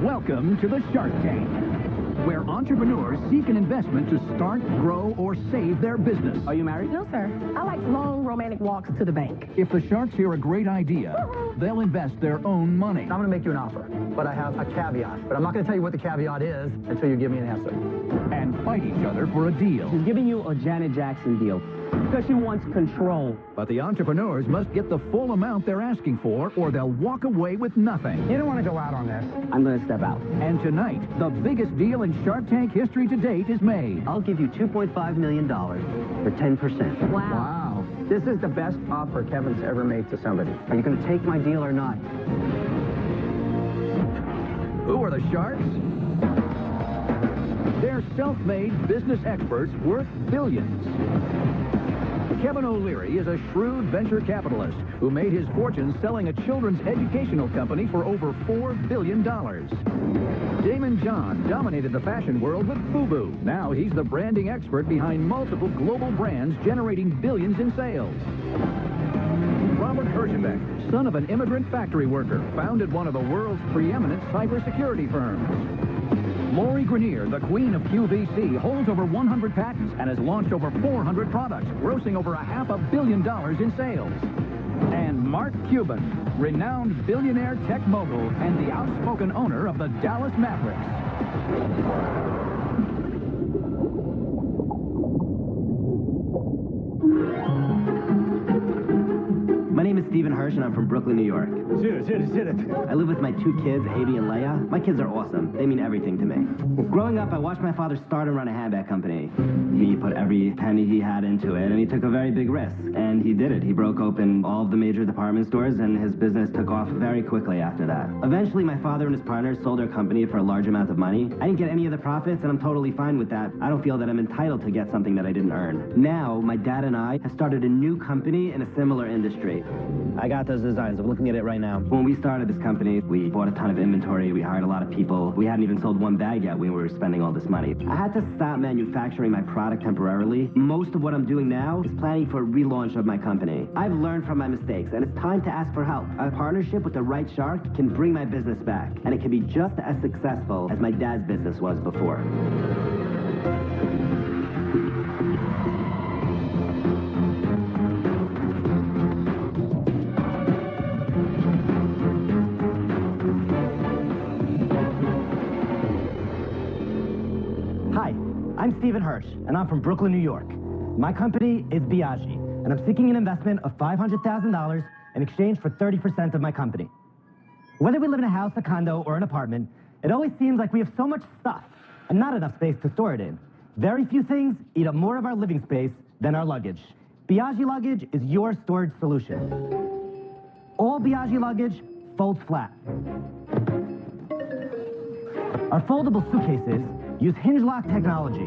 Welcome to the Shark Tank, where entrepreneurs seek an investment to start, grow, or save their business. Are you married? No, sir. I like long, romantic walks to the bank. If the Sharks hear a great idea, they'll invest their own money. I'm going to make you an offer, but I have a caveat. But I'm not going to tell you what the caveat is until you give me an answer. And fight each other for a deal. She's giving you a Janet Jackson deal because she wants control. But the entrepreneurs must get the full amount they're asking for, or they'll walk away with nothing. You don't want to go out on this. I'm going to step out. And tonight, the biggest deal in Shark Tank history to date is made. I'll give you $2.5 million for 10%. Wow. This is the best offer Kevin's ever made to somebody. Are you going to take my deal or not? Who are the Sharks? They're self-made business experts worth billions. Kevin O'Leary is a shrewd venture capitalist who made his fortune selling a children's educational company for over $4 billion. Damon John dominated the fashion world with FUBU. Now he's the branding expert behind multiple global brands generating billions in sales. Robert Herjavec, son of an immigrant factory worker, founded one of the world's preeminent cybersecurity firms. Lori Grenier, the queen of QVC, holds over 100 patents and has launched over 400 products, grossing over $500 million in sales. And Mark Cuban, renowned billionaire tech mogul and the outspoken owner of the Dallas Mavericks. My name is Stephen Hirsch, and I'm from Brooklyn, New York. Sit it. I live with my 2 kids, Abby and Leia. My kids are awesome. They mean everything to me. Growing up, I watched my father start and run a handbag company. He put every penny he had into it, and he took a very big risk. And he did it. He broke open all of the major department stores, and his business took off very quickly after that. Eventually, my father and his partners sold their company for a large amount of money. I didn't get any of the profits, and I'm totally fine with that. I don't feel that I'm entitled to get something that I didn't earn. Now, my dad and I have started a new company in a similar industry. I got those designs. I'm looking at it right now. When we started this company, we bought a ton of inventory. We hired a lot of people. We hadn't even sold one bag yet when we were spending all this money. I had to stop manufacturing my product temporarily. Most of what I'm doing now is planning for a relaunch of my company. I've learned from my mistakes, and it's time to ask for help. A partnership with the right shark can bring my business back, and it can be just as successful as my dad's business was before. I'm Stephen Hirsch, and I'm from Brooklyn, New York. My company is Biaggi, and I'm seeking an investment of $500,000 in exchange for 30% of my company. Whether we live in a house, a condo, or an apartment, it always seems like we have so much stuff and not enough space to store it in. Very few things eat up more of our living space than our luggage. Biaggi luggage is your storage solution. All Biaggi luggage folds flat. Our foldable suitcases use hinge lock technology,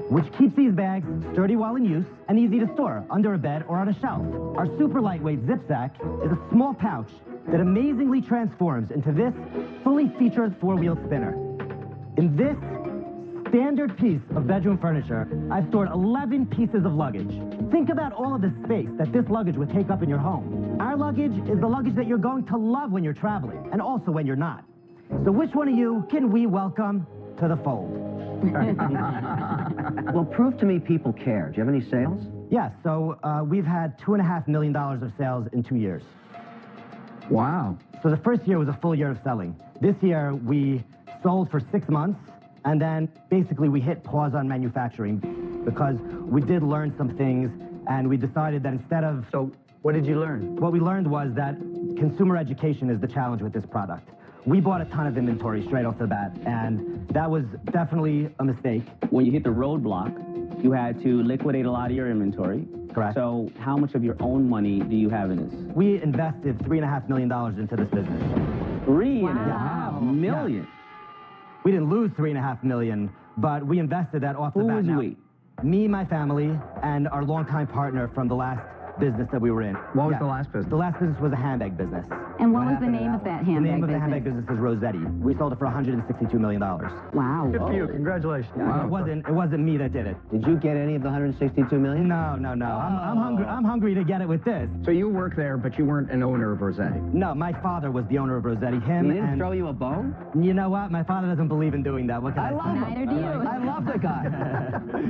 which keeps these bags sturdy while in use and easy to store under a bed or on a shelf. Our super lightweight zip sack is a small pouch that amazingly transforms into this fully featured 4-wheel spinner. In this standard piece of bedroom furniture, I've stored 11 pieces of luggage. Think about all of the space that this luggage would take up in your home. Our luggage is the luggage that you're going to love when you're traveling, and also when you're not. So which one of you can we welcome to the fold? Well, prove to me people care. Do you have any sales? Yeah, so we've had $2.5 million of sales in 2 years. Wow. So the first year was a full year of selling. This year, we sold for 6 months, and then basically we hit pause on manufacturing because we did learn some things, and we decided that instead of... So what did you learn? What we learned was that consumer education is the challenge with this product. We bought a ton of inventory straight off the bat, and that was definitely a mistake. When you hit the roadblock, you had to liquidate a lot of your inventory. Correct. So how much of your own money do you have in this? We invested $3.5 million into this business. $3.5 million? Yeah. We didn't lose $3.5 million, but we invested that off the bat. Who was now, we? Me, my family, and our longtime partner from the last business that we were in. What was the last business? The last business was a handbag business. And what was the name of that The handbag name of the business? handbag business is Rossetti. We sold it for $162 million. Wow. Good for you. Congratulations. Yeah, it wasn't me that did it. Did you get any of the 162 million? No. I'm hungry to get it with this. So you worked there, but you weren't an owner of Rossetti. No, my father was the owner of Rossetti. He didn't throw you a bone? You know what? My father doesn't believe in doing that. What can I say? Neither do you. I love the guy.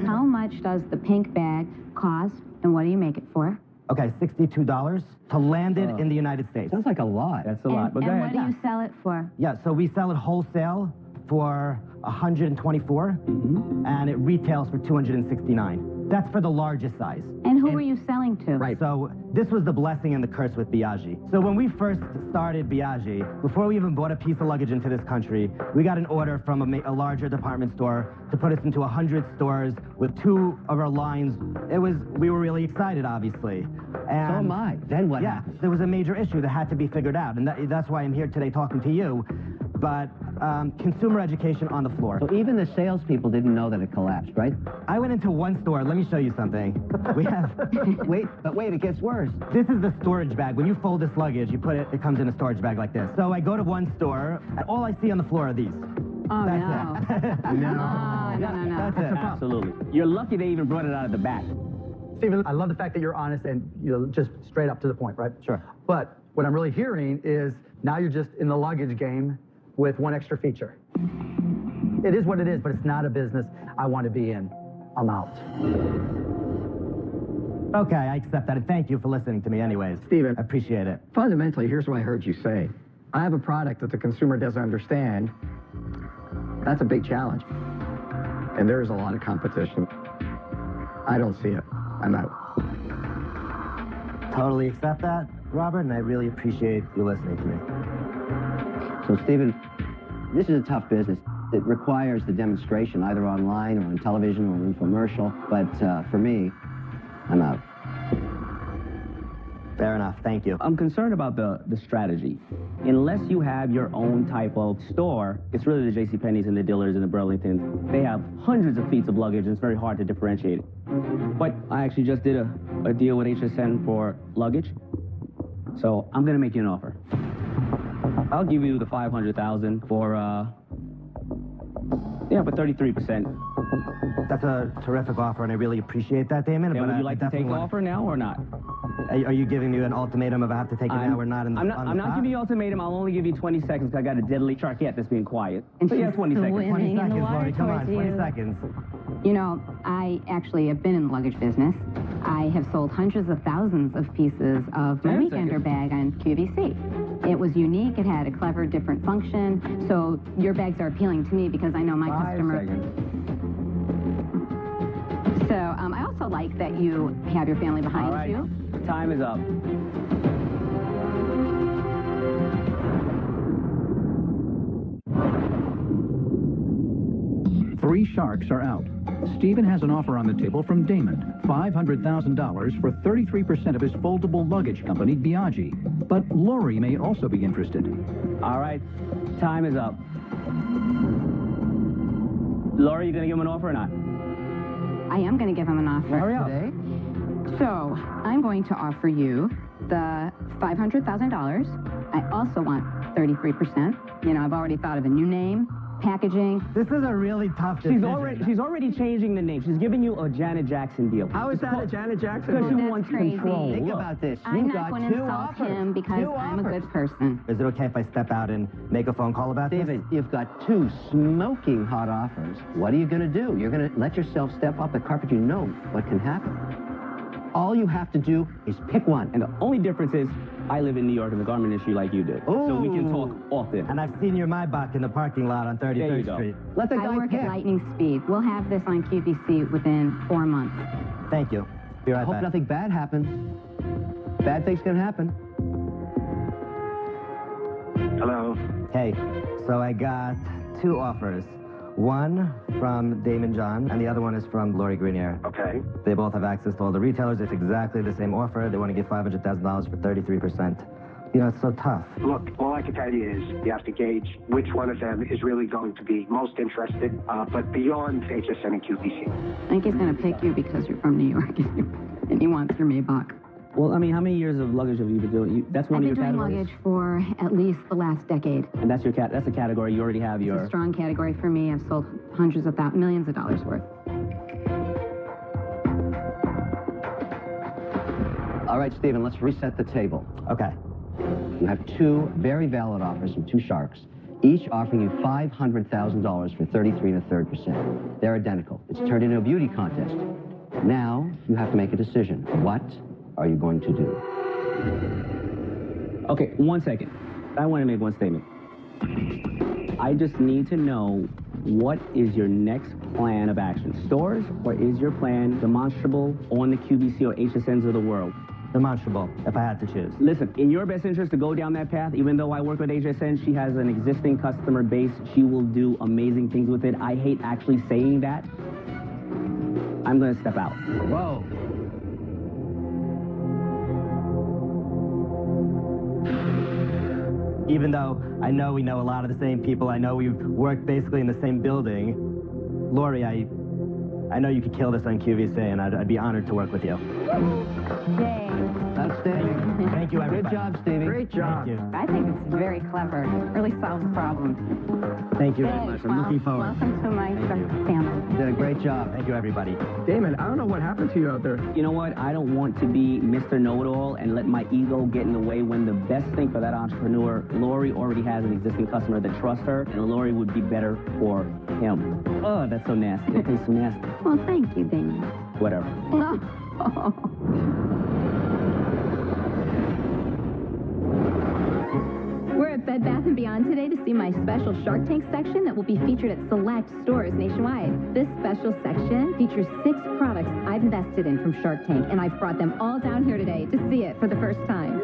How much does the pink bag cost, and what do you make it for? Okay, $62 to land it in the United States. Sounds like a lot. That's a lot, but go and ahead. what do you sell it for? Yeah, so we sell it wholesale for $124, and it retails for $269. That's for the largest size. And who are you selling to? Right. So this was the blessing and the curse with Biaggi. So when we first started Biaggi, before we even bought a piece of luggage into this country, we got an order from a larger department store to put us into 100 stores with 2 of our lines. We were really excited, obviously. And So am I. Then what yeah, happened? there was a major issue that had to be figured out, and that's why I'm here today talking to you. But consumer education on the floor. So even the salespeople didn't know that it collapsed, right? I went into one store. Let me show you something. We have... Wait, it gets worse. This is the storage bag. When you fold this luggage, you put it comes in a storage bag like this. So I go to one store, and all I see on the floor are these. Oh, That's no. it. No. That's it. Absolutely. You're lucky they even brought it out of the back. Stephen, I love the fact that you're honest and just straight up to the point, right? Sure. But what I'm really hearing is now you're just in the luggage game with one extra feature. It is what it is, but it's not a business I want to be in. I'm out. Okay, I accept that, and thank you for listening to me anyways. Stephen. I appreciate it. Fundamentally, here's what I heard you say. I have a product that the consumer doesn't understand. That's a big challenge. And there is a lot of competition. I don't see it. I'm out. Totally accept that, Robert, and I really appreciate you listening to me. So, Stephen, this is a tough business. It requires the demonstration either online or on television or an infomercial. But for me, I'm out. Fair enough. Thank you. I'm concerned about the strategy. Unless you have your own type of store, it's really the JCPenney's and the Dillard's and the Burlingtons. They have hundreds of feet of luggage, and it's very hard to differentiate it. But I actually just did a deal with HSN for luggage, so I'm going to make you an offer. I'll give you the $500,000 for, for 33%. That's a terrific offer, and I really appreciate that, Damon. Yeah, but would you like to take the offer now or not? Are you giving me an ultimatum if I have to take it now or not? I'm not giving you an ultimatum. I'll only give you 20 seconds because I got a deadly charquette that's being quiet. And So yeah, she's 20 seconds. winning 20 in the seconds, water Lori. Come on, towards 20 you. seconds. You know, I actually have been in the luggage business. I have sold hundreds of thousands of pieces of my 10 weekender seconds. bag on QVC. It was unique. It had a clever, different function. So your bags are appealing to me because I know my 5 customer. seconds. So I also like that you have your family behind All right. you. Time is up. Three sharks are out. Stephen has an offer on the table from Damon, $500,000 for 33% of his foldable luggage company, Biaggi. But Lori may also be interested. All right. Time is up. Laura, you going to give him an offer or not? I am going to give him an offer. Hurry up. Today. So I'm going to offer you the $500,000. I also want 33%. You know, I've already thought of a new name, packaging. This is a really tough decision. She's already changing the name. She's giving you a Janet Jackson deal. How is that a Janet Jackson? Because she That's wants crazy. control. Think Look. about this. I'm You've not got going to 2 insult offers. him because 2 I'm a offers. good person. Is it okay if I step out and make a phone call about this? David, you've got 2 smoking hot offers. What are you going to do? You're going to let yourself step off the carpet. You know what can happen. All you have to do is pick one. And the only difference is I live in New York in the garment industry like you do. So we can talk often. And I've seen your Maybach in the parking lot on There you 33rd go. Street. Let the I guy work pick. at lightning speed. We'll have this on QVC within 4 months. Thank you. Be right Hope back. nothing bad happens. Bad things can happen. Hello. Hey, so I got 2 offers. One from Damon John, and the other one is from Lori Grenier. Okay. They both have access to all the retailers. It's exactly the same offer. They want to give $500,000 for 33%. You know, it's so tough. Look, all I can tell you is you have to gauge which one of them is really going to be most interested, but beyond HSN and QVC. I think he's going to pick you because you're from New York and he wants your Maybach. Well, I mean, how many years of luggage have you been doing? That's one I've of been your doing categories? luggage for at least the last decade. And that's your that's a category you already have your... It's a strong category for me. I've sold hundreds of thousands, millions of dollars worth. All right, Stephen, let's reset the table. Okay. You have two very valid offers from two sharks, each offering you $500,000 for 33 1/3%. They're identical. It's turned into a beauty contest. Now, you have to make a decision. What are you going to do? Okay, 1 second. I want to make one statement. I just need to know, what is your next plan of action? Stores, or is your plan demonstrable on the QVC or HSNs of the world? Demonstrable, if I had to choose. Listen, in your best interest to go down that path, even though I work with HSN, she has an existing customer base. She will do amazing things with it. I hate actually saying that. I'm going to step out. Whoa. Even though I know we know a lot of the same people, I know we've worked basically in the same building, Lori, I know you could kill this on QVC, and I'd be honored to work with you. Yay. Outstanding. Thank you, everybody. Good job, Stevie. Great job. Thank you. I think it's very clever. Really solves problems. Thank you very much. I'm looking forward. Welcome to my family. You did a great job. Thank you, everybody. Damon, I don't know what happened to you out there. You know what? I don't want to be Mr. Know-It-All and let my ego get in the way when the best thing for that entrepreneur, Lori already has an existing customer that trusts her, and Lori would be better for him. Oh, that's so nasty. That tastes so nasty. Well, thank you, Damon. Whatever. We're at Bed Bath & Beyond today to see my special Shark Tank section that will be featured at select stores nationwide. This special section features 6 products I've invested in from Shark Tank, and I've brought them all down here today to see it for the first time.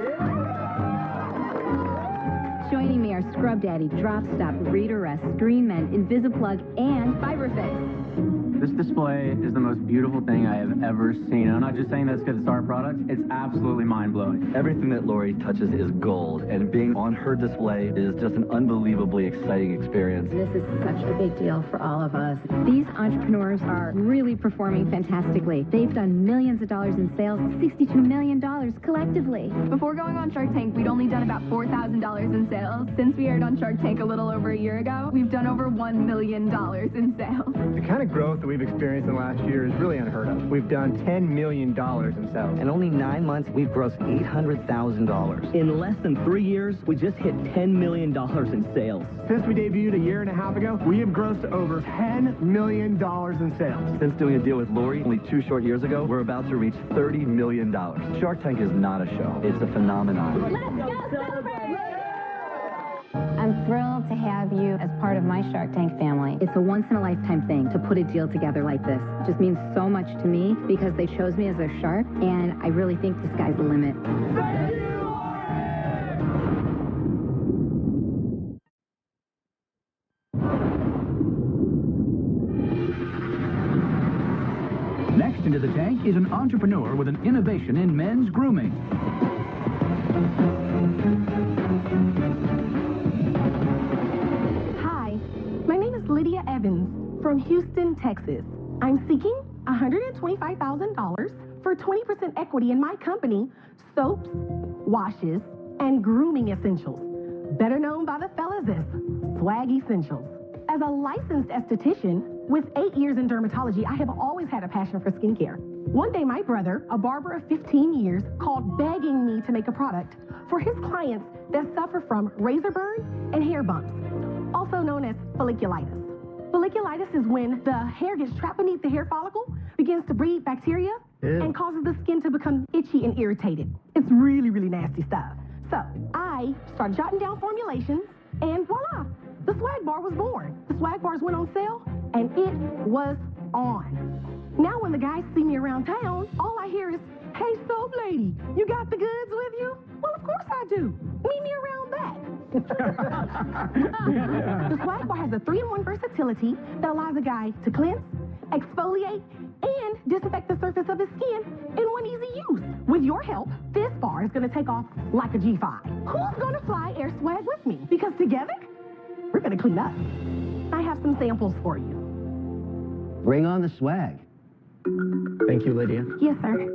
Joining me are Scrub Daddy, Drop Stop, Reader Rest, Screen Mend, Invisiplug, and Fiberfix. This display is the most beautiful thing I have ever seen. And I'm not just saying that's because it's our product. It's absolutely mind-blowing. Everything that Lori touches is gold, and being on her display is just an unbelievably exciting experience. This is such a big deal for all of us. These entrepreneurs are really performing fantastically. They've done millions of dollars in sales, $62 million collectively. Before going on Shark Tank, we'd only done about $4,000 in sales. Since we aired on Shark Tank a little over a year ago, we've done over $1 million in sales. The kind of growth that we've experienced in the last year is really unheard of. We've done $10 million in sales. In only 9 months, we've grossed $800,000. In less than 3 years, we just hit $10 million in sales. Since we debuted a year and a half ago, we have grossed over $10 million in sales. Since doing a deal with Lori only 2 short years ago, we're about to reach $30 million. Shark Tank is not a show. It's a phenomenon. Let's go celebrate! I'm thrilled to have you as part of my Shark Tank family. It's a once-in-a-lifetime thing to put a deal together like this. It just means so much to me because they chose me as their shark, and I really think the sky's the limit. Next into the tank is an entrepreneur with an innovation in men's grooming. Lydia Evans from Houston, Texas. I'm seeking $125,000 for 20% equity in my company, Soaps, Washes, and Grooming Essentials, better known by the fellas as Swag Essentials. As a licensed esthetician with 8 years in dermatology, I have always had a passion for skincare. One day, my brother, a barber of 15 years, called begging me to make a product for his clients that suffer from razor burn and hair bumps, also known as folliculitis. Folliculitis is when the hair gets trapped beneath the hair follicle, begins to breed bacteria, and causes the skin to become itchy and irritated. It's really, really nasty stuff. So I started jotting down formulations, and voila, the Swag Bar was born. The Swag Bars went on sale, and it was on. Now when the guys see me around town, all I hear is, "Hey, soap lady, you got the goods with you?" Well, of course I do. Meet me around back. The Swag Bar has a 3-in-1 versatility that allows a guy to cleanse, exfoliate, and disinfect the surface of his skin in one easy use. With your help, this bar is going to take off like a G5. Who's going to fly Air Swag with me? Because together, we're going to clean up. I have some samples for you. Bring on the swag. Thank you, Lydia. Yes, sir.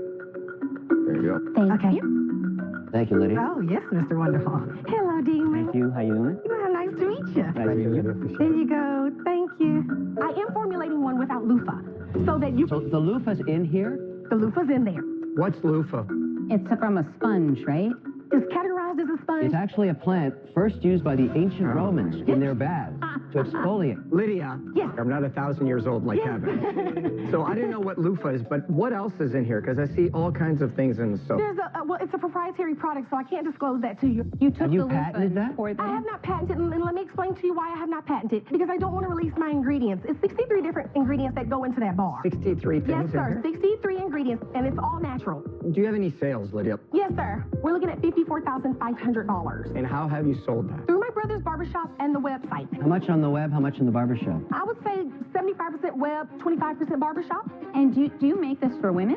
you. Thank you. Thank you, Lydia. Oh, yes, Mr. Wonderful. Hello, Demon. Thank you. How you doing? Well, nice to meet you. Nice to meet you. There you go. Thank you. I am formulating one without loofah, so that you... So the loofah's in here? The loofah's in there. What's loofah? It's from a sponge, right? It's categorized as a sponge. It's actually a plant first used by the ancient Romans in their baths to exfoliate. Lydia. Yes. I'm not 1,000 years old like Kevin. So I didn't know what loofah is, but what else is in here? Because I see all kinds of things in the soap. There's well, it's a proprietary product, so I can't disclose that to you. You took Have you the loofah patented that? for them. I have not patented, and let me explain to you why I have not patented. Because I don't want to release my ingredients. It's 63 different ingredients that go into that bar. 63 things Yes, in sir. here? 63 ingredients, and it's all natural. Do you have any sales, Lydia? Yes, sir. We're looking at $54,500. And how have you sold that? Through my brother's barbershop and the website. How much on the web? How much in the barbershop? I would say 75% web, 25% barbershop. And do you make this for women?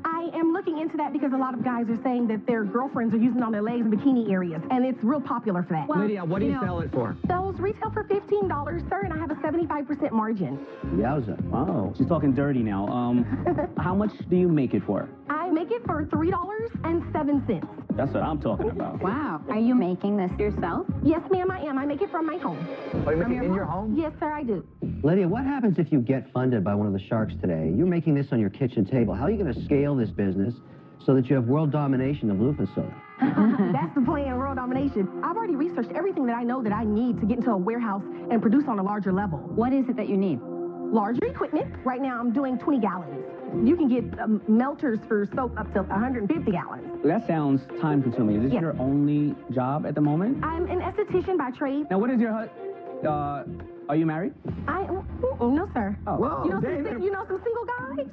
I am looking into that because a lot of guys are saying that their girlfriends are using it on their legs and bikini areas, and it's real popular for that. Well, Lydia, what do you know, sell it for? Those retail for $15, sir, and I have a 75% margin. Yowza. Wow. She's talking dirty now. How much do you make it for? I make it for $3.07. That's what I'm talking about. Wow. Are you making this yourself? Yes, ma'am, I am. I make it from my home. Oh, you make it in your home? Yes, sir, I do. Lydia, what happens if you get funded by one of the sharks today? You're making this on your kitchen table. How are you going to scale this business so that you have world domination of loofah soap? That's the plan, world domination. I've already researched everything that I know that I need to get into a warehouse and produce on a larger level. What is it that you need? Larger equipment. Right now, I'm doing 20 gallons. You can get melters for soap up to 150 gallons. That sounds time-consuming. Is this Yes. your only job at the moment? I'm an esthetician by trade. Now, what is your are you married? No, sir. Oh. Whoa, You know, David. you know some single guys?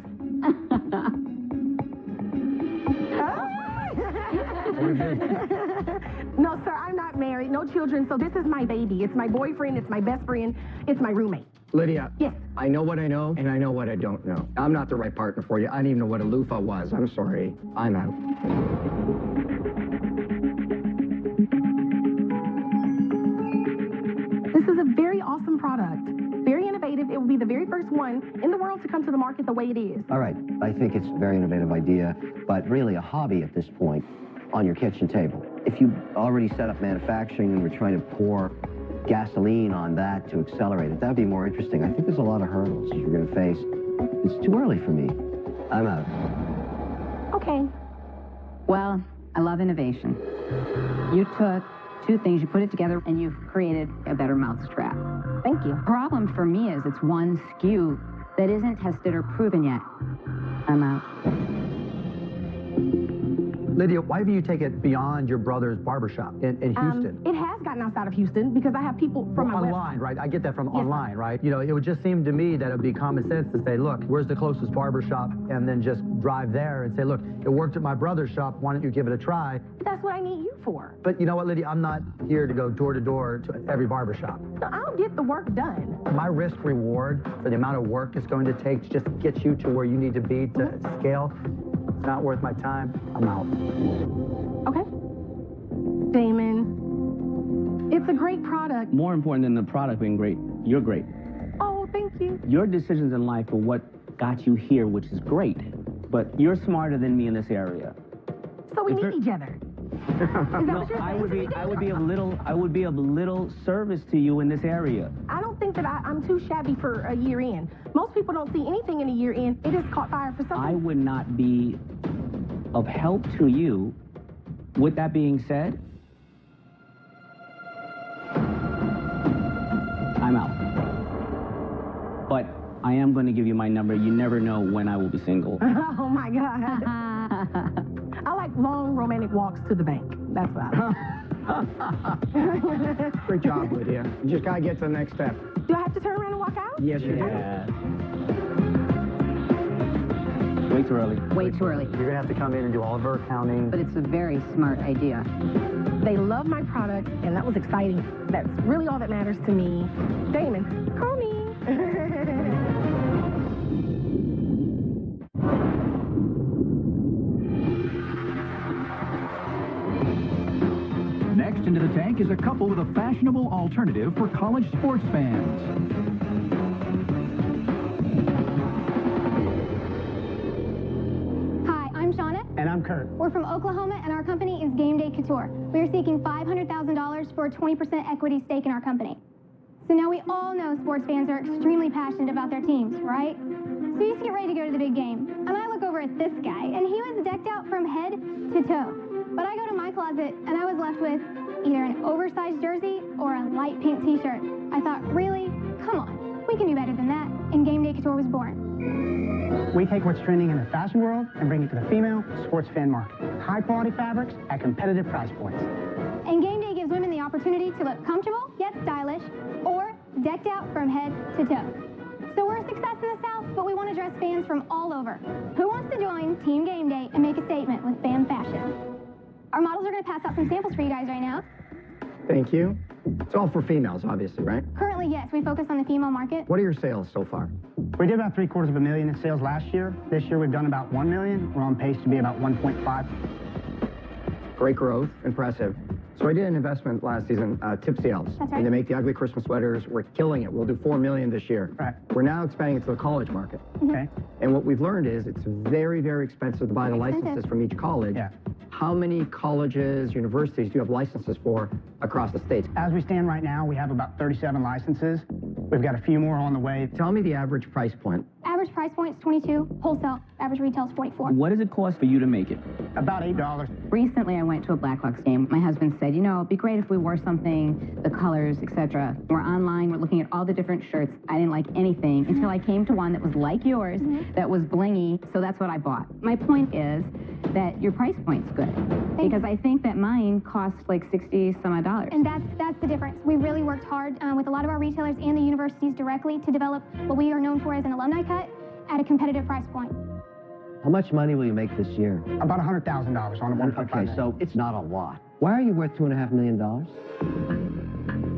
No, sir, I'm not married. No children. So this is my baby. It's my boyfriend. It's my best friend. It's my roommate. Lydia. Yes. I know what I know, and I know what I don't know. I'm not the right partner for you. I didn't even know what a loofah was. I'm sorry. I'm out. This is a very awesome product. Very innovative. It will be the very first one in the world to come to the market the way it is. All right, I think it's a very innovative idea, but really a hobby at this point on your kitchen table. If you already set up manufacturing and were trying to pour gasoline on that to accelerate it, that would be more interesting. I think there's a lot of hurdles you're going to face. It's too early for me. I'm out. Okay. Well, I love innovation. You took two things, you put it together, and you've created a better mousetrap. Thank you. Problem for me is it's one SKU that isn't tested or proven yet. I'm out. Lydia, why do you take it beyond your brother's barbershop in Houston? It has gotten outside of Houston because I have people from my online, website. right? I get that from Yes, online, right? You know, it would just seem to me that it would be common sense to say, look, where's the closest barbershop? And then just drive there and say, look, it worked at my brother's shop. Why don't you give it a try? That's what I need you for. But you know what, Lydia? I'm not here to go door to door to every barbershop. So I'll get the work done. My risk reward for the amount of work it's going to take to just get you to where you need to be to scale, it's not worth my time. I'm out. Okay. Damon, it's a great product. More important than the product being great, you're great. Oh, thank you. Your decisions in life are what got you here, which is great. But you're smarter than me in this area. So we Is need there- each other. Is that No, what you're I saying? would So we be date? of little service to you in this area. I don't think that I'm too shabby for a year in. Most people don't see anything in a year in. It just caught fire for something. I would not be of help to you. With that being said, I'm out. But I am going to give you my number. You never know when I will be single. Oh, my God. I like long romantic walks to the bank. That's what I like. Great job, Lydia. You just got to get to the next step. Do I have to turn around and walk out? Yes, you do. Way too early. Way too early. You're going to have to come in and do all of her accounting. But it's a very smart idea. They love my product, and that was exciting. That's really all that matters to me. Damon, call me. Next into the tank is a couple with a fashionable alternative for college sports fans. Hi, I'm Shauna. And And I'm Kurt. We're from Oklahoma, and our company is Game Day Couture. We are seeking $500,000 for a 20% equity stake in our company. So now we all know sports fans are extremely passionate about their teams, right? So you just get ready to go to the big game. And I look over at this guy, and he was decked out from head to toe. But I go to my closet, and I was left with either an oversized jersey or a light pink t-shirt. I thought, really? Come on, we can do better than that. And Game Day Couture was born. We take what's trending in the fashion world and bring it to the female sports fan market. High-quality fabrics at competitive price points. And Game Day gives women the opportunity to look comfortable, yet stylish, or decked out from head to toe. So we're a success in the South, but we want to dress fans from all over. Who wants to join Team Game Day and make a statement with fan fashion? Our models are going to pass out some samples for you guys right now. Thank you. It's all for females, obviously, right? Currently, yes, we focus on the female market. What are your sales so far? We did about $750,000 in sales last year. This year we've done about $1 million. We're on pace to be about 1.5. Great growth, impressive. So I did an investment last season, Tipsy Elves. That's right. And they make the ugly Christmas sweaters. We're killing it. We'll do $4 million this year. Right. We're now expanding it to the college market. Okay. And what we've learned is it's very, very expensive to buy the licenses from each college. Yeah. How many colleges, universities do you have licenses for across the states? As we stand right now, we have about 37 licenses. We've got a few more on the way. Tell me the average price point. Average price point is $22. Wholesale, average retail is $44. What does it cost for you to make it? About $8. Recently, I went to a Blackhawks game. My husband said, you know, it'd be great if we wore something, the colors, etc. We're online, we're looking at all the different shirts. I didn't like anything until I came to one that was like yours, that was blingy, so that's what I bought. My point is that your price point's good, because I think that mine costs like 60 some odd dollars. And that's the difference. We really worked hard with a lot of our retailers and the universities directly to develop what we are known for as an alumni cut at a competitive price point. How much money will you make this year? About $100,000 on a 1.5. Okay, so it's not a lot. Why are you worth $2.5 million?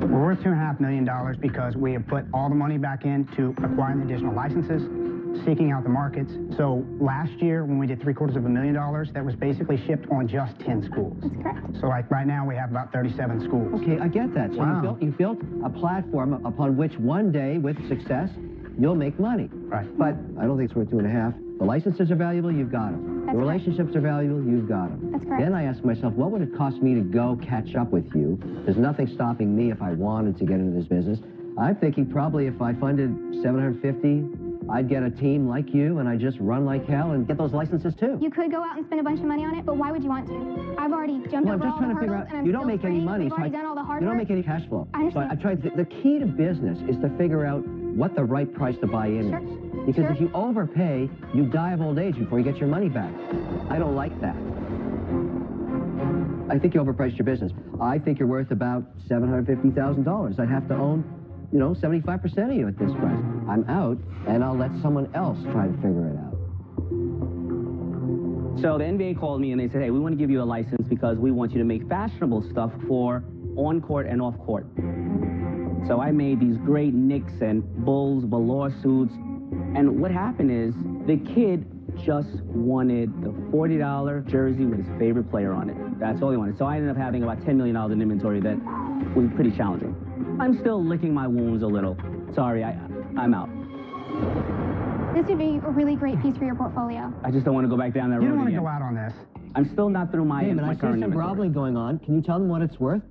We're worth $2.5 million because we have put all the money back into acquiring additional licenses, seeking out the markets. So last year, when we did $750,000, that was basically shipped on just 10 schools. That's correct. So like right now, we have about 37 schools. Okay, I get that. So Wow. you built a platform upon which one day, with success, you'll make money. Right. But I don't think it's worth 2.5. The licenses are valuable, you've got them. That's The relationships are valuable, you've got them. That's correct. Then I ask myself, what would it cost me to go catch up with you? There's nothing stopping me if I wanted to get into this business. I'm thinking probably if I funded $750,000, I'd get a team like you, and I'd just run like hell and get those licenses too. You could go out and spend a bunch of money on it, but why would you want to? I've already jumped over all the hurdles, and I'm you don't still make any free. money. We've So already done all the hard you don't work. make any cash flow. I understand. So I tried. The key to business is to figure out what the right price to buy in Sure. is. Because Sure. if you overpay, you die of old age before you get your money back. I don't like that. I think you overpriced your business. I think you're worth about $750,000. I'd have to own, 75% of you at this price. I'm out, and I'll let someone else try to figure it out. So the NBA called me and they said, hey, we want to give you a license because we want you to make fashionable stuff for on-court and off-court. So I made these great Knicks and Bulls velour suits. And what happened is the kid just wanted the $40 jersey with his favorite player on it. That's all he wanted. So I ended up having about $10 million in inventory that was pretty challenging. I'm still licking my wounds a little. Sorry, I'm out. This would be a really great piece for your portfolio. I just don't want to go back down that road You don't want to again. go out on this. I'm still not through my, Hey, but my I see current some inventory. groveling going on. Can you tell them what it's worth?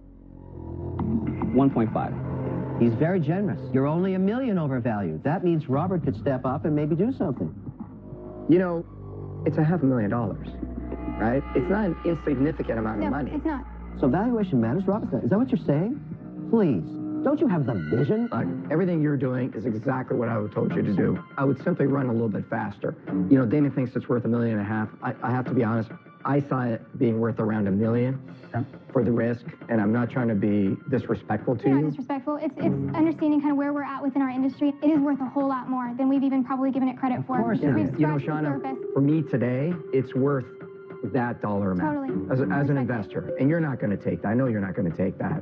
1.5. He's very generous. You're only $1 million overvalued. That means Robert could step up and maybe do something. It's $500,000, right? It's not an insignificant amount of money. It's not. So valuation matters, Robert. Is that what you're saying? Please, don't you have the vision? Everything you're doing is exactly what I would told you to do. I would simply run a little bit faster. Damon thinks it's worth $1.5 million. I have to be honest. I saw it being worth around $1 million for the risk, and I'm not trying to be disrespectful to You're you. not disrespectful. It's understanding kind of where we're at within our industry. It is worth a whole lot more than we've even probably given it credit for. course it We've is. scratched the Shauna, surface. for me today, it's worth that dollar amount. Totally. As an investor. And you're not going to take that. I know you're not going to take that.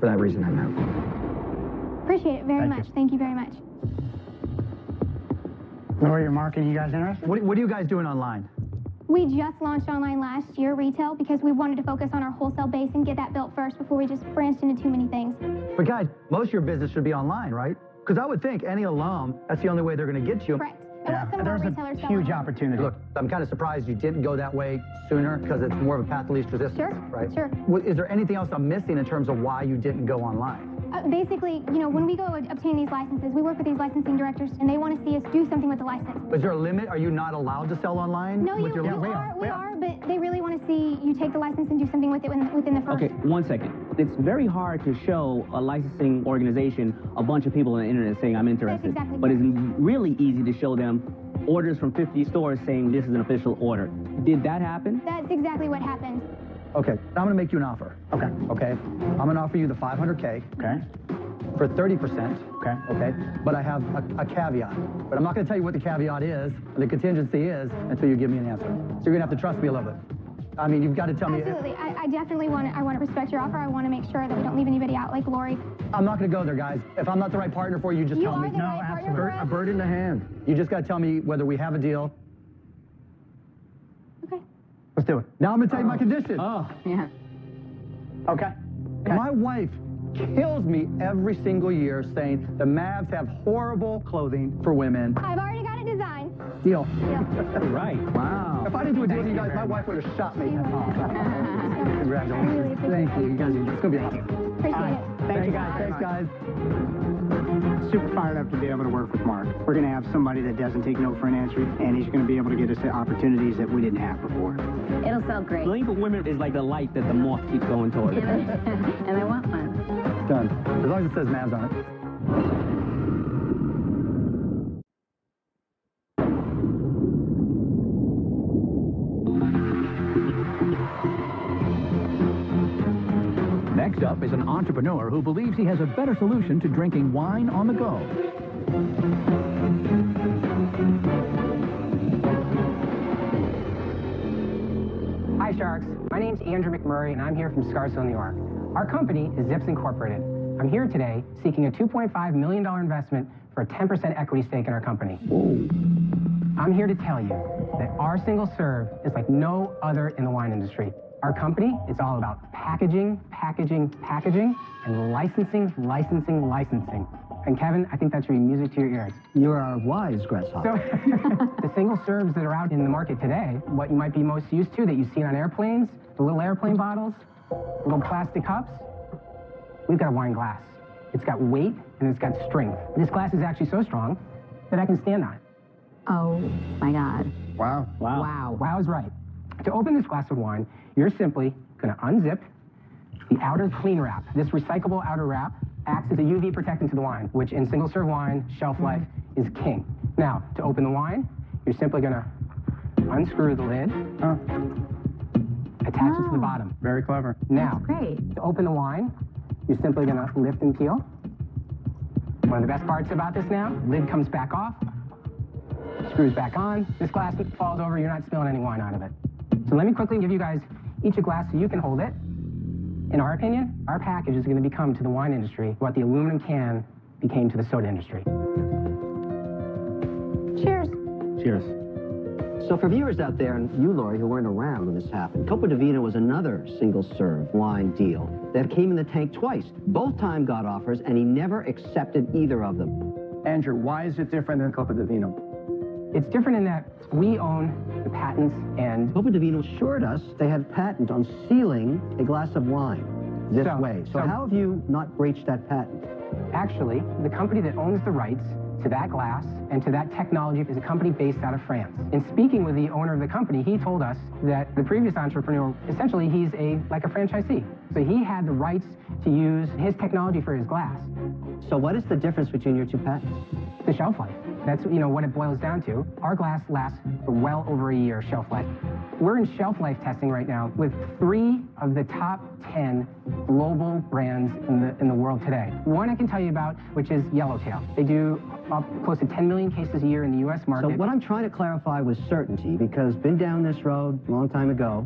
For that reason, I'm out. Appreciate it very much. Thank you very much. Laura, your marketing, you guys interested? What are you guys doing online? We just launched online last year, retail, because we wanted to focus on our wholesale base and get that built first before we just branched into too many things. But guys, most of your business should be online, right? Because I would think any alum, that's the only way they're going to get to you. Correct. Yeah, some of our there's retailers a sell huge it. opportunity. Look, I'm kind of surprised you didn't go that way sooner because it's more of a path of least resistance, Sure, right? sure. Is there anything else I'm missing in terms of why you didn't go online? Basically, you know, when we go obtain these licenses, we work with these licensing directors, and they want to see us do something with the license. Is there a limit? Are you not allowed to sell online? No, with we your are, but they really want to see you take the license and do something with it within the first. Okay, 1 second. It's very hard to show a licensing organization a bunch of people on the internet saying I'm interested. That's exactly but it's really easy to show them orders from 50 stores saying this is an official order. Did that happen? That's exactly what happened. Okay, now I'm going to make you an offer. Okay. Okay? I'm going to offer you the $500K. Okay. For 30%. Okay. Okay? But I have a caveat. But I'm not going to tell you what the caveat is, the contingency is, until you give me an answer. So you're going to have to trust me a little bit. I mean, you've got to tell me. Absolutely. I definitely want to respect your offer. I want to make sure that we don't leave anybody out, like Lori. I'm not going to go there, guys. If I'm not the right partner for you, just tell me. You are the right partner for us. A bird in the hand. You just got to tell me whether we have a deal. Okay. Let's do it. Now I'm going to tell you my condition. Oh. Yeah. Okay. My wife kills me every single year saying the Mavs have horrible clothing for women. I've already got a design. Deal. Right. Wow. If I didn't do a deal with you guys, my wife would have shot me. Congratulations. Really appreciate Thank you. You guys, it's going to be awesome. Appreciate it. Thank you, guys. Thanks, guys. Super fired up to be able to work with Mark. We're going to have somebody that doesn't take no for an answer, and he's going to be able to get us the opportunities that we didn't have before. It'll sell great. Bling for women is like the light that the moth keeps going towards. And I want one. Done. As long as it says Mavs on it. Next up is an entrepreneur who believes he has a better solution to drinking wine on the go. Hi, Sharks. My name's Andrew McMurray, and I'm here from Scarsdale, New York. Our company is Zips Incorporated. I'm here today seeking a $2.5 million investment for a 10% equity stake in our company. I'm here to tell you that our single serve is like no other in the wine industry. Our company is all about packaging, packaging, packaging, and licensing, licensing, licensing. And Kevin, I think that should be music to your ears. You're a wise grasshopper. So, the single serves that are out in the market today, what you might be most used to that you see on airplanes, the little airplane bottles, little plastic cups, we've got a wine glass. It's got weight and it's got strength. This glass is actually so strong that I can stand on it. Oh, my God. Wow. Wow. Wow. Wow is right. To open this glass of wine, you're simply going to unzip the outer clean wrap. This recyclable outer wrap acts as a UV protectant to the wine, which in single-serve wine, shelf life is king. Now, to open the wine, you're simply going to unscrew the lid, attach it to the bottom. Very clever. Now, Great. to open the wine, you're simply going to lift and peel. One of the best parts about this now, lid comes back off, screws back on. This glass falls over, you're not spilling any wine out of it. So let me quickly give you guys each a glass so you can hold it. In our opinion, our package is going to become to the wine industry what the aluminum can became to the soda industry. Cheers. Cheers. So for viewers out there, and you, Lori, who weren't around when this happened, Copa Divino was another single-serve wine deal that came in the tank twice. Both times got offers, and he never accepted either of them. Andrew, why is it different than Copa Divino? It's different in that we own the patents, and Copa Divino assured us they had patent on sealing a glass of wine this way. So how have you not breached that patent? actually, the company that owns the rights to that glass and to that technology is a company based out of France. In speaking with the owner of the company, he told us that the previous entrepreneur, essentially, he's like a franchisee. So he had the rights to use his technology for his glass. So what is the difference between your two patents? The shelf life. That's, what it boils down to. Our glass lasts for well over a year shelf life. We're in shelf life testing right now with 3 of the top 10 global brands in the world today. One I can tell you about, which is Yellowtail. They do up close to 10 million cases a year in the U.S. market. So what I'm trying to clarify with certainty, because been down this road a long time ago,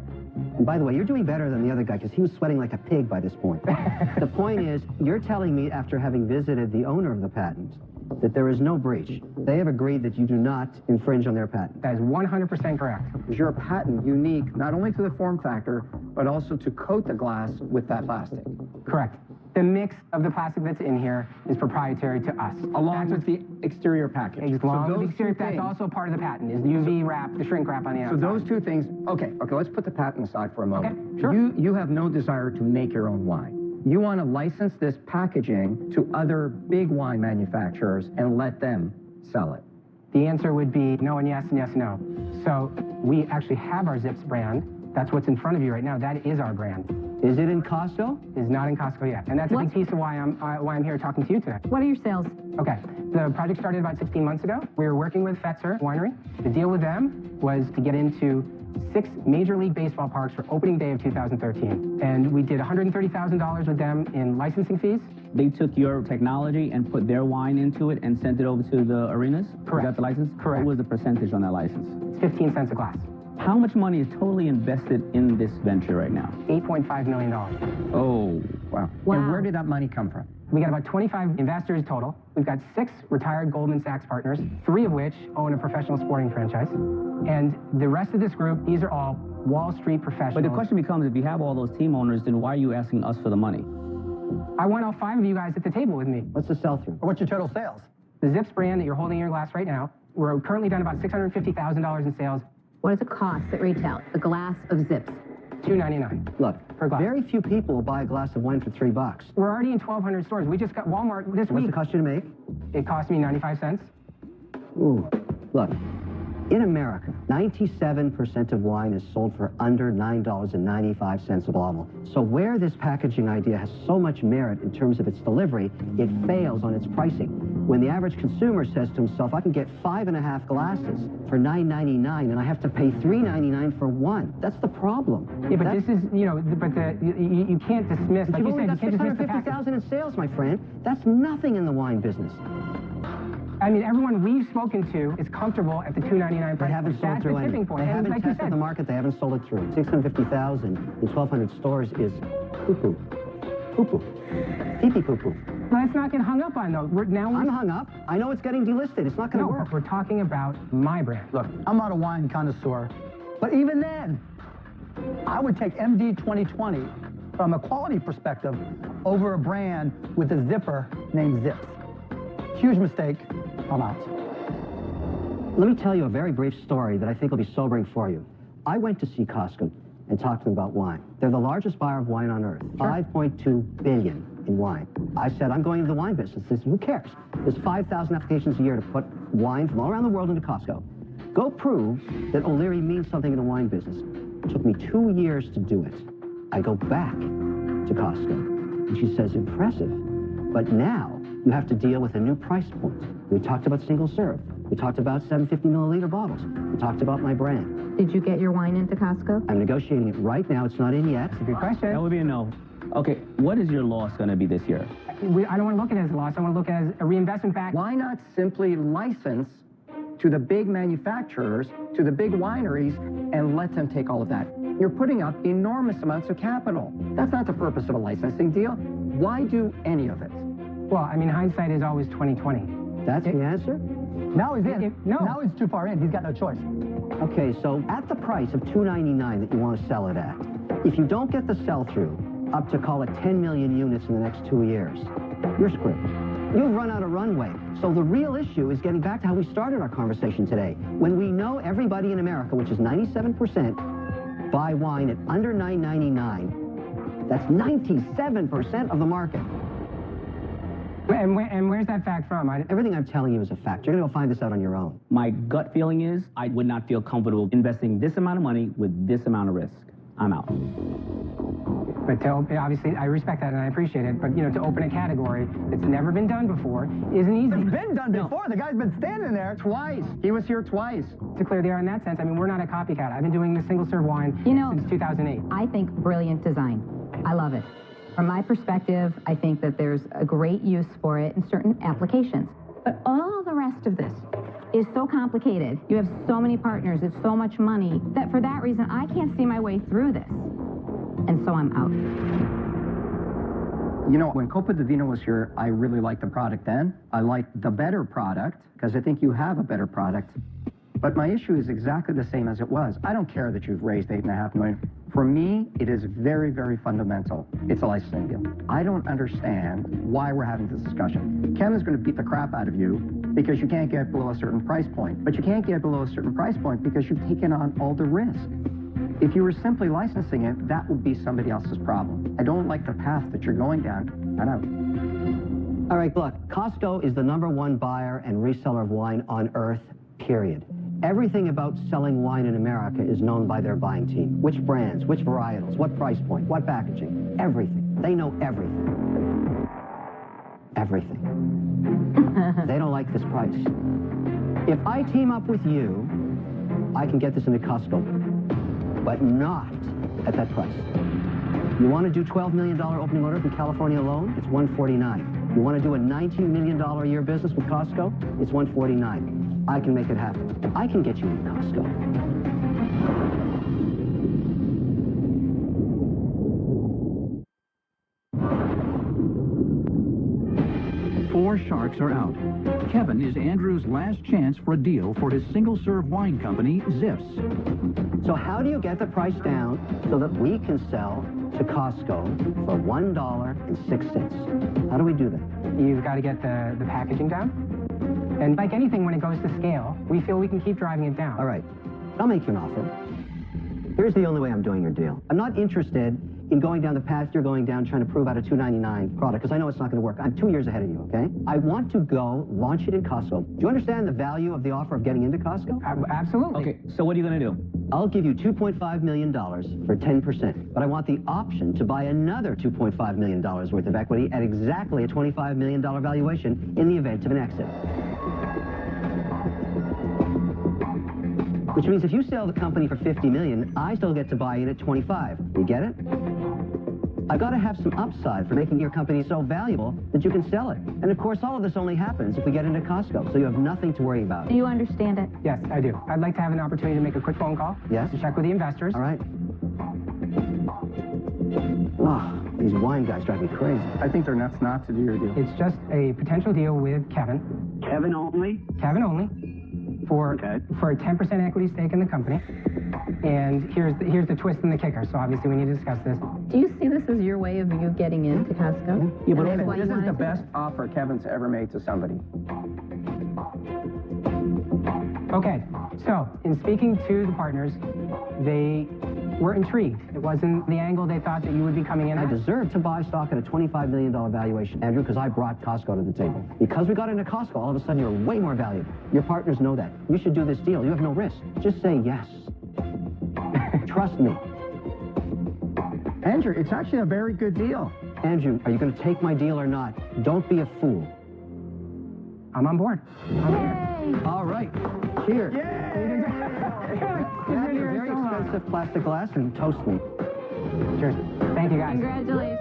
and by the way, you're doing better than the other guy because he was sweating like a pig by this point. The point is, you're telling me after having visited the owner of the patent that there is no breach. They have agreed that you do not infringe on their patent. That is 100% correct. Is your patent unique not only to the form factor, but also to coat the glass with that plastic? Correct. The mix of the plastic that's in here is proprietary to us. Along with the exterior package. Along with the those exterior, two that's things- also part of the patent, is the UV wrap, the shrink wrap on the outside. So those two things, okay, let's put the patent aside for a moment. Okay, sure. You have no desire to make your own wine. You want to license this packaging to other big wine manufacturers and let them sell it. The answer would be no and yes and yes and no. So we actually have our Zips brand. That's what's in front of you right now. That is our brand. Is it in Costco? Is not in Costco yet. And that's a big piece of why I'm here talking to you today. What are your sales? Okay, the project started about 16 months ago. We were working with Fetzer Winery. The deal with them was to get into 6 Major League Baseball parks for opening day of 2013. And we did $130,000 with them in licensing fees. They took your technology and put their wine into it and sent it over to the arenas? Correct. Is that the license? Correct. What was the percentage on that license? It's 15 cents a glass. How much money is totally invested in this venture right now? $8.5 million. Oh, wow. And where did that money come from? We got about 25 investors total. We've got 6 retired Goldman Sachs partners, 3 of which own a professional sporting franchise. And the rest of this group, these are all Wall Street professionals. But the question becomes, if you have all those team owners, then why are you asking us for the money? I want all 5 of you guys at the table with me. What's the sell-through? What's your total sales? The Zips brand that you're holding in your glass right now, we're currently done about $650,000 in sales. What does it cost at retail, the glass of Zips? $2.99. Look, per glass. very few people will buy a glass of wine for $3. We're already in 1,200 stores. We just got Walmart this week. What's it cost you to make? It cost me 95 cents. Ooh, look, in America, 97% of wine is sold for under $9.95 a bottle. So where this packaging idea has so much merit in terms of its delivery, it fails on its pricing. When the average consumer says to himself, I can get 5.5 glasses for $9.99 and I have to pay $3.99 for one. That's the problem. Yeah, but this is, you can't dismiss, like You've you only said, got you can't dismiss the package. $650,000 in sales, my friend. That's nothing in the wine business. I mean, everyone we've spoken to is comfortable at the $2.99 price. They haven't sold That's through the any. tipping point. They And haven't like you tested said, the market. They haven't sold it through. 650,000 in 1,200 stores is poo-poo. Poo-poo. Pee-pee poo-poo. Well, let's not get hung up on, though. I'm hung up. I know it's getting delisted. It's not going to work. But we're talking about my brand. Look, I'm not a wine connoisseur, but even then, I would take MD 2020 from a quality perspective over a brand with a zipper named Zips. Huge mistake. I'm out. Let me tell you a very brief story that I think will be sobering for you. I went to see Costco and talked to them about wine. They're the largest buyer of wine on earth, $5.2 billion in wine. I said, I'm going into the wine business. They said, who cares? There's 5,000 applications a year to put wine from all around the world into Costco. Go prove that O'Leary means something in the wine business. It took me 2 years to do it. I go back to Costco, and she says, impressive. But now you have to deal with a new price point. We talked about single serve. We talked about 750 milliliter bottles. We talked about my brand. Did you get your wine into Costco? I'm negotiating it right now. It's not in yet. That's a good question. That would be a no. Okay, what is your loss going to be this year? I don't want to look at it as a loss. I want to look at it as a reinvestment back. Why not simply license to the big manufacturers, to the big wineries, and let them take all of that? You're putting up enormous amounts of capital. That's not the purpose of a licensing deal. Why do any of it? Well, I mean, hindsight is always 20/20. That's the answer? Now he's in. Now he's too far in. He's got no choice. Okay, so at the price of $2.99 that you want to sell it at, if you don't get the sell-through up to, call it, 10 million units in the next 2 years, you're screwed. You've run out of runway. So the real issue is getting back to how we started our conversation today. When we know everybody in America, which is 97%, buy wine at under $9.99, that's 97% of the market. And where's that fact from? Everything I'm telling you is a fact. You're going to go find this out on your own. My gut feeling is I would not feel comfortable investing this amount of money with this amount of risk. I'm out. But obviously, I respect that and I appreciate it. But, to open a category that's never been done before isn't easy. It's been done before. The guy's been standing there twice. He was here twice. To clear the air in that sense, I mean, we're not a copycat. I've been doing the single-serve wine since 2008. I think brilliant design. I love it. From my perspective, I think that there's a great use for it in certain applications. But all the rest of this is so complicated. You have so many partners, it's so much money, that for that reason, I can't see my way through this. And so I'm out. When Copa di Vino was here, I really liked the product then. I liked the better product, because I think you have a better product. But my issue is exactly the same as it was. I don't care that you've raised $8.5 million. For me, it is very, very fundamental. It's a licensing deal. I don't understand why we're having this discussion. Kevin's going to beat the crap out of you because you can't get below a certain price point. But you can't get below a certain price point because you've taken on all the risk. If you were simply licensing it, that would be somebody else's problem. I don't like the path that you're going down. I know. All right, look, Costco is the #1 buyer and reseller of wine on earth, period. Everything about selling wine in America is known by their buying team. Which brands, which varietals, what price point, what packaging, everything. They know everything. Everything. They don't like this price. If I team up with you, I can get this into Costco, but not at that price. You want to do $12 million opening order from California alone? It's $149. You want to do a $19 million a year business with Costco? It's $149. I can make it happen. I can get you into Costco. 4 sharks are out. Kevin is Andrew's last chance for a deal for his single-serve wine company, Zips. So how do you get the price down so that we can sell to Costco for $1.06? How do we do that? You've got to get the packaging down. And like anything, when it goes to scale, we feel we can keep driving it down. All right. I'll make you an offer. Here's the only way I'm doing your deal. I'm not interested in going down the path you're going down trying to prove out a $2.99 product, because I know it's not going to work. I'm 2 years ahead of you, okay? I want to go launch it in Costco. Do you understand the value of the offer of getting into Costco? Absolutely. Okay, so what are you going to do? I'll give you $2.5 million for 10%, but I want the option to buy another $2.5 million worth of equity at exactly a $25 million valuation in the event of an exit. Which means if you sell the company for $50 million, I still get to buy in at $25. You get it? I've got to have some upside for making your company so valuable that you can sell it. And of course, all of this only happens if we get into Costco, so you have nothing to worry about. Do you understand it? Yes, I do. I'd like to have an opportunity to make a quick phone call. Yes? To check with the investors. All right. Oh, these wine guys drive me crazy. I think they're nuts not to do your deal. It's just a potential deal with Kevin. Kevin only? Kevin only. For a 10% equity stake in the company. And here's the twist and the kicker, so obviously we need to discuss this. Do you see this as your way of you getting into Costco? Yeah, but this is the best offer Kevin's ever made to somebody. Okay, so in speaking to the partners, they were intrigued. It wasn't the angle they thought that you would be coming in I at. deserve to buy stock at a $25 million valuation, Andrew, because I brought Costco to the table. Because we got into Costco, all of a sudden you're way more valuable. Your partners know that. You should do this deal. You have no risk. Just say yes. Trust me. Andrew, it's actually a very good deal. Andrew, are you going to take my deal or not? Don't be a fool. I'm on board. All right. Cheers. Have your very expensive plastic glass and toast me. Cheers. Thank you, guys. Congratulations.